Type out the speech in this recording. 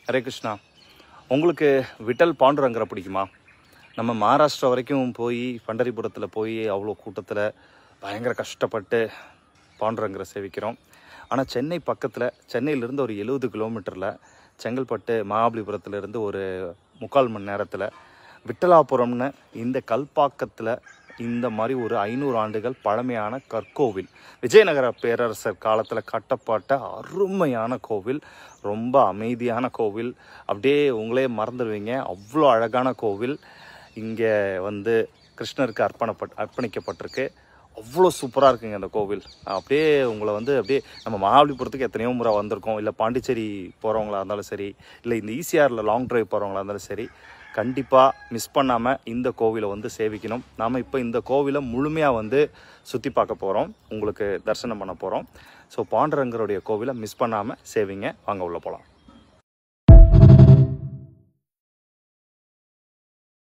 ஹரே கிருஷ்ணா. உங்களுக்கு விட்டல் பாண்டுரங்கரை பிடிக்குமா? நம்ம மகாராஷ்டிரா வரைக்கும் போய் பண்டரிபுரத்தில் போய் அவ்வளோ கூட்டத்தில் பயங்கர கஷ்டப்பட்டு பாண்டுரங்கரை சேவிக்கிறோம். ஆனால் சென்னை பக்கத்தில், சென்னையிலேருந்து ஒரு 70 கிலோமீட்டரில், செங்கல்பட்டு மகாபலிபுரத்துலேருந்து ஒரு 3/4 மணி நேரத்தில் விட்டலாபுரம்னு இந்த கல்பாக்கத்தில் இந்த மாதிரி ஒரு 500 ஆண்டுகள் பழமையான கற்கோவில், விஜயநகர பேரரசர் காலத்தில் கட்டப்பட்ட அருமையான கோவில். ரொம்ப அமைதியான கோவில், அப்படியே உங்களே மறந்துடுவீங்க. அவ்வளோ அழகான கோவில். இங்கே வந்து கிருஷ்ணருக்கு அர்ப்பணிக்கப்பட்டிருக்கு. அவ்வளோ சூப்பராக இருக்குங்க அந்த கோவில். அப்படியே உங்களை வந்து அப்படியே நம்ம மகாபலிபுரத்துக்கு எத்தனையோ முறை வந்திருக்கோம். இல்லை பாண்டிச்சேரி போகிறவங்களா இருந்தாலும் சரி, இல்லை இந்த ஈசிஆரில் லாங் ட்ரைவ் போகிறவங்களா இருந்தாலும் சரி, கண்டிப்பாக மிஸ் பண்ணாமல் இந்த கோவிலை வந்து சேவிக்கணும். நாம் இப்போ இந்த கோவிலை முழுமையாக வந்து சுற்றி பார்க்க போகிறோம், உங்களுக்கு தரிசனம் பண்ண போகிறோம். ஸோ பாண்டுரங்கருடைய கோவிலை மிஸ் பண்ணாமல் சேவிங்க. வாங்க உள்ள போகலாம்.